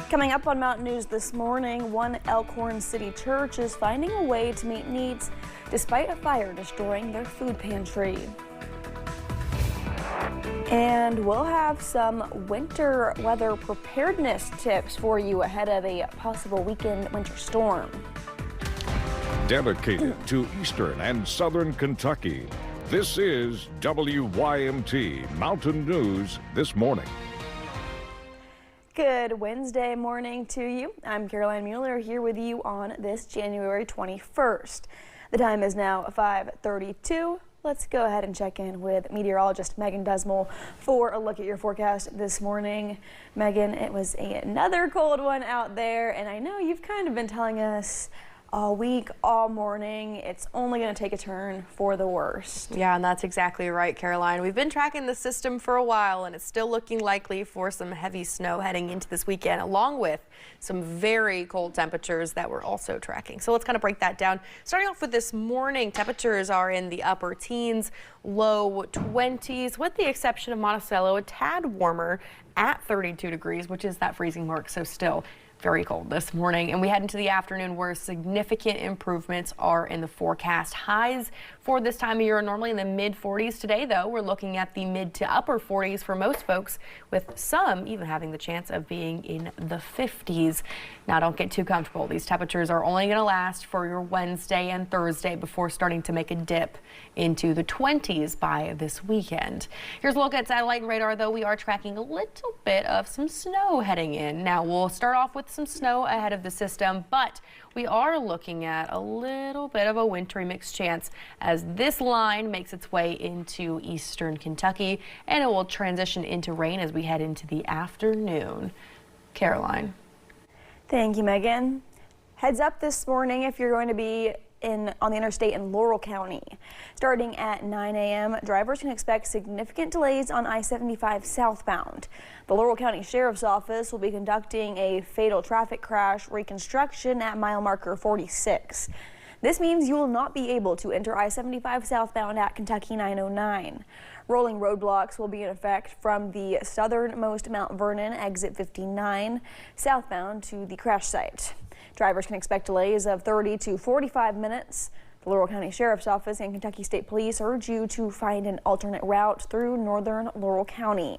Coming up on Mountain News this morning, one Elkhorn City church is finding a way to meet needs despite a fire destroying their food pantry. And we'll have some winter weather preparedness tips for you ahead of a possible weekend winter storm. Dedicated to Eastern and Southern Kentucky, this is WYMT Mountain News This Morning. Good Wednesday morning to you. I'm Caroline Mueller here with you on this January 21st. The time is now 5:32. Let's go ahead and check in with meteorologist Megan Desmel for a look at your forecast this morning. Megan, it was another cold one out there, and I know you've kind of been telling us all week, all morning, it's only going to take a turn for the worst. Yeah, and that's exactly right, Caroline. We've been tracking the system for a while, and it's still looking likely for some heavy snow heading into this weekend, along with some very cold temperatures that we're also tracking. So let's kind of break that down. Starting off with this morning, temperatures are in the upper teens, low 20s, with the exception of Monticello, a tad warmer at 32 degrees, which is that freezing mark, so still very cold this morning. And we head into the afternoon where significant improvements are in the forecast. Highs for this time of year are normally in the mid 40s. Today, though, we're looking at the mid to upper 40s for most folks, with some even having the chance of being in the 50s. Now, don't get too comfortable. These temperatures are only going to last for your Wednesday and Thursday before starting to make a dip into the 20s by this weekend. Here's a look at satellite and radar, though. We are tracking a little bit of some snow heading in. Now, we'll start off with some snow ahead of the system, but we are looking at a little bit of a wintry mixed chance as this line makes its way into eastern Kentucky, and it will transition into rain as we head into the afternoon. Caroline. Thank you, Megan. Heads up this morning if you're going to be on the interstate in Laurel County. Starting at 9 a.m., drivers can expect significant delays on I-75 southbound. The Laurel County Sheriff's Office will be conducting a fatal traffic crash reconstruction at mile marker 46. This means you will not be able to enter I-75 southbound at Kentucky 909. Rolling roadblocks will be in effect from the southernmost Mount Vernon exit 59 southbound to the crash site. Drivers can expect delays of 30 to 45 minutes. The Laurel County Sheriff's Office and Kentucky State Police urge you to find an alternate route through northern Laurel County.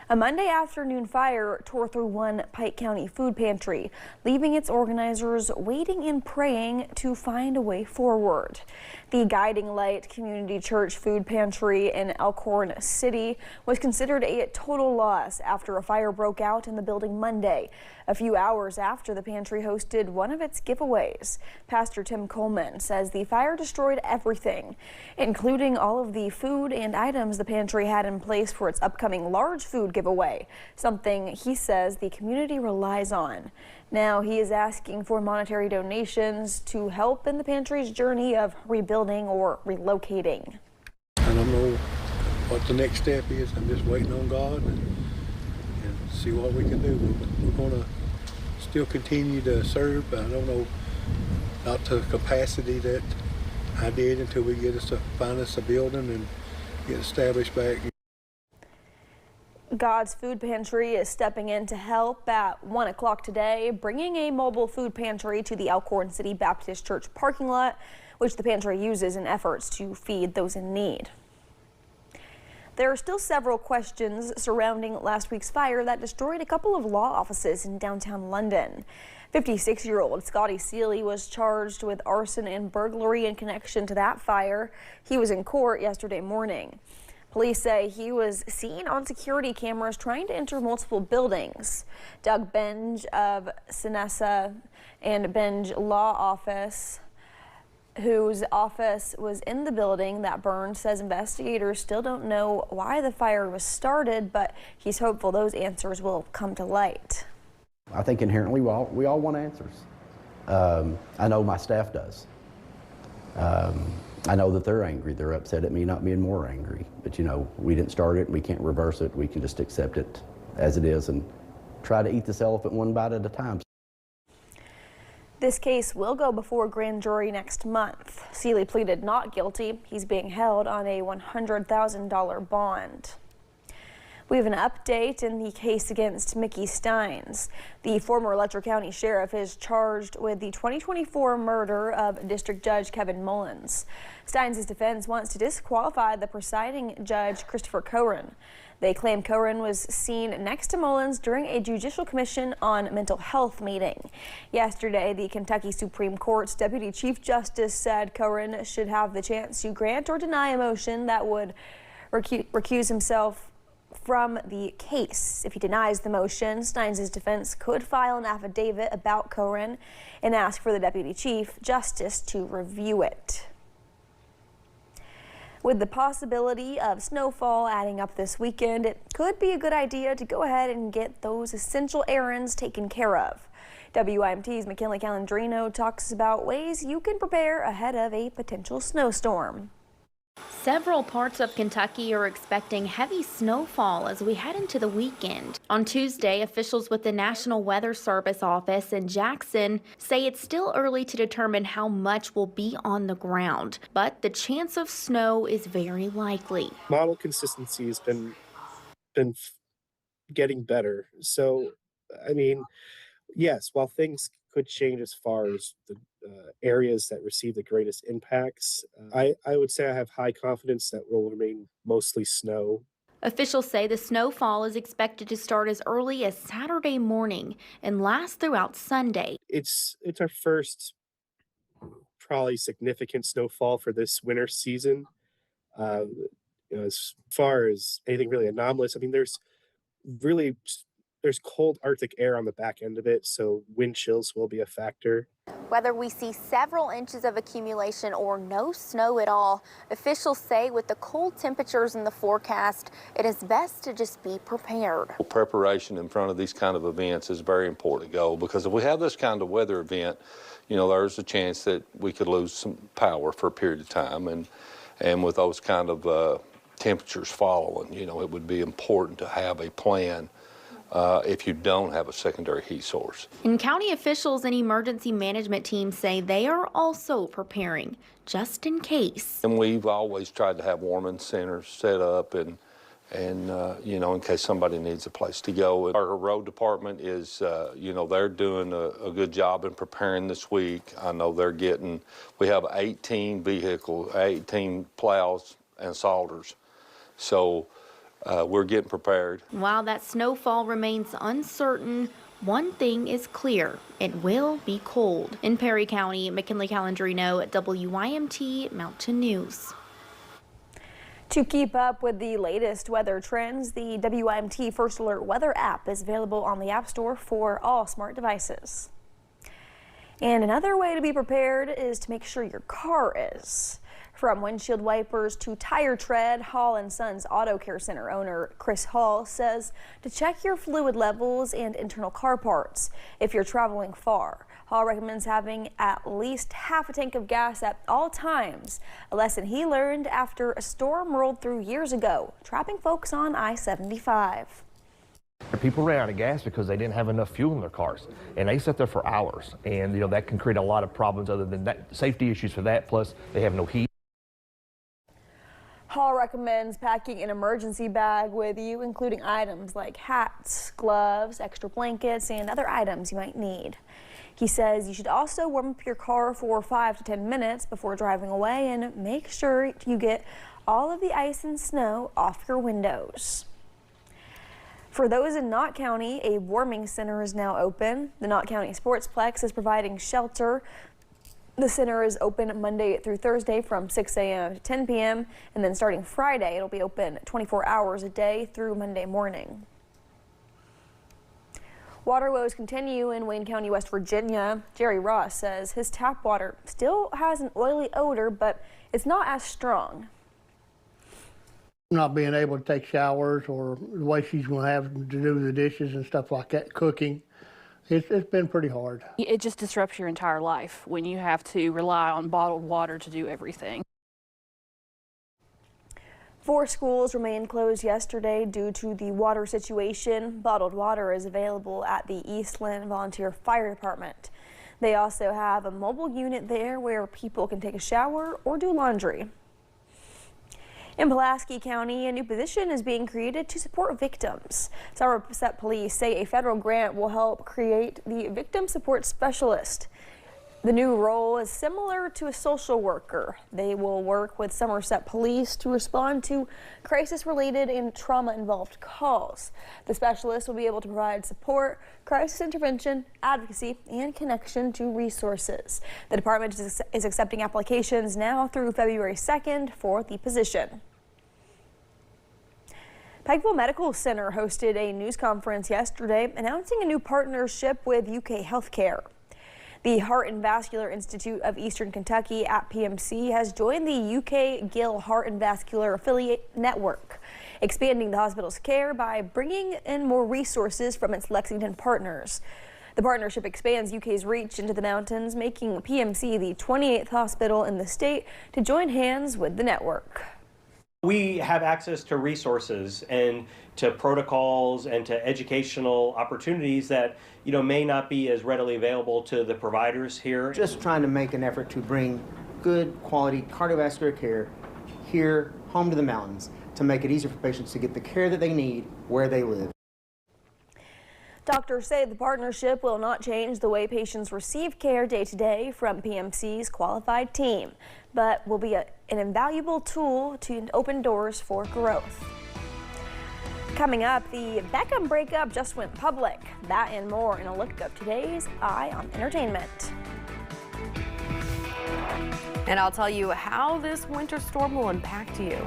A Monday afternoon fire tore through one Pike County food pantry, leaving its organizers waiting and praying to find a way forward. The Guiding Light Community Church food pantry in Elkhorn City was considered a total loss after a fire broke out in the building Monday, a few hours after the pantry hosted one of its giveaways. Pastor Tim Coleman says the fire destroyed everything, including all of the food and items the pantry had in place for its upcoming large food giveaway, something he says the community relies on. Now he is asking for monetary donations to help in the pantry's journey of rebuilding or relocating. I don't know what the next step is. I'm just waiting on God and see what we can do. We're going to still continue to serve, but I don't know, not to the capacity that I did until we find us a building and get established back. God's Food Pantry is stepping in to help at 1 o'clock today, bringing a mobile food pantry to the Elkhorn City Baptist Church parking lot, which the pantry uses in efforts to feed those in need. There are still several questions surrounding last week's fire that destroyed a couple of law offices in downtown London. 56-year-old Scotty Seeley was charged with arson and burglary in connection to that fire. He was in court yesterday morning. Police say he was seen on security cameras trying to enter multiple buildings. Doug Benge of Sinessa and Benge Law Office, whose office was in the building that burned, says investigators still don't know why the fire was started, but he's hopeful those answers will come to light. I think inherently we all want answers. I know my staff does. I know that they're angry. They're upset at me not being more angry. But, you know, we didn't start it. We can't reverse it. We can just accept it as it is and try to eat this elephant one bite at a time. This case will go before a grand jury next month. Seeley pleaded not guilty. He's being held on a $100,000 bond. We have an update in the case against Mickey Steins. The former Letcher County Sheriff is charged with the 2024 murder of District Judge Kevin Mullins. Steins' defense wants to disqualify the presiding judge, Christopher Cohen. They claim Cohen was seen next to Mullins during a Judicial Commission on Mental Health meeting. Yesterday, the Kentucky Supreme Court's Deputy Chief Justice said Cohen should have the chance to grant or deny a motion that would recuse himself from the case. If he denies the motion, Steins' defense could file an affidavit about Cohen and ask for the Deputy Chief Justice to review it. With the possibility of snowfall adding up this weekend, it could be a good idea to go ahead and get those essential errands taken care of. WIMT's McKinley Calandrino talks about ways you can prepare ahead of a potential snowstorm. Several parts of Kentucky are expecting heavy snowfall as we head into the weekend. On Tuesday, officials with the National Weather Service office in Jackson say it's still early to determine how much will be on the ground, but the chance of snow is very likely. Model consistency has been getting better. So, I mean, yes, while things could change as far as the areas that receive the greatest impacts, I would say I have high confidence that will remain mostly snow. Officials say the snowfall is expected to start as early as Saturday morning and last throughout Sunday. It's our first probably significant snowfall for this winter season. As far as anything really anomalous, I mean, there's cold Arctic air on the back end of it, so wind chills will be a factor. Whether we see several inches of accumulation or no snow at all, officials say with the cold temperatures in the forecast, it is best to just be prepared. Preparation in front of these kind of events is very important to go, because if we have this kind of weather event, you know, there's a chance that we could lose some power for a period of time, and with those kind of temperatures following, you know, it would be important to have a plan if you don't have a secondary heat source. And county officials and emergency management teams say they are also preparing just in case. And we've always tried to have warming centers set up and you know, in case somebody needs a place to go. Our road department is, you know, they're doing a good job in preparing this week. I know we have 18 vehicles, 18 plows and salters. So we're getting prepared. While that snowfall remains uncertain, one thing is clear: it will be cold. In Perry County, McKinley Calandrino, WIMT Mountain News. To keep up with the latest weather trends, the WIMT First Alert Weather app is available on the App Store for all smart devices. And another way to be prepared is to make sure your car is. From windshield wipers to tire tread, Hall & Sons Auto Care Center owner Chris Hall says to check your fluid levels and internal car parts if you're traveling far. Hall recommends having at least half a tank of gas at all times, a lesson he learned after a storm rolled through years ago, trapping folks on I-75. People ran out of gas because they didn't have enough fuel in their cars, and they sat there for hours, and you know that can create a lot of problems other than that, safety issues for that, plus they have no heat. Hall recommends packing an emergency bag with you, including items like hats, gloves, extra blankets, and other items you might need. He says you should also warm up your car for 5 to 10 minutes before driving away and make sure you get all of the ice and snow off your windows. For those in Knott County, a warming center is now open. The Knott County Sportsplex is providing shelter. The center is open Monday through Thursday from 6 a.m. to 10 p.m. and then starting Friday, it'll be open 24 hours a day through Monday morning. Water woes continue in Wayne County, West Virginia. Jerry Ross says his tap water still has an oily odor, but it's not as strong. Not being able to take showers, or the way she's going to have to do the dishes and stuff like that, cooking. It's been pretty hard. It just disrupts your entire life when you have to rely on bottled water to do everything. 4 schools remained closed yesterday due to the water situation. Bottled water is available at the Eastland Volunteer Fire Department. They also have a mobile unit there where people can take a shower or do laundry. In Pulaski County, a new position is being created to support victims. Somerset Police say a federal grant will help create the Victim Support Specialist. The new role is similar to a social worker. They will work with Somerset Police to respond to crisis-related and trauma-involved calls. The specialist will be able to provide support, crisis intervention, advocacy, and connection to resources. The department is accepting applications now through February 2nd for the position. Pikeville Medical Center hosted a news conference yesterday announcing a new partnership with UK Healthcare. The Heart and Vascular Institute of Eastern Kentucky at PMC has joined the UK Gill Heart and Vascular Affiliate Network, expanding the hospital's care by bringing in more resources from its Lexington partners. The partnership expands UK's reach into the mountains, making PMC the 28th hospital in the state to join hands with the network. We have access to resources and to protocols and to educational opportunities that may not be as readily available to the providers here. Just trying to make an effort to bring good quality cardiovascular care here home to the mountains to make it easier for patients to get the care that they need where they live. Doctors say the partnership will not change the way patients receive care day to day from PMC's qualified team, but will be an invaluable tool to open doors for growth. Coming up, the Beckham breakup just went public. That and more in a look of today's Eye on Entertainment. And I'll tell you how this winter storm will impact you.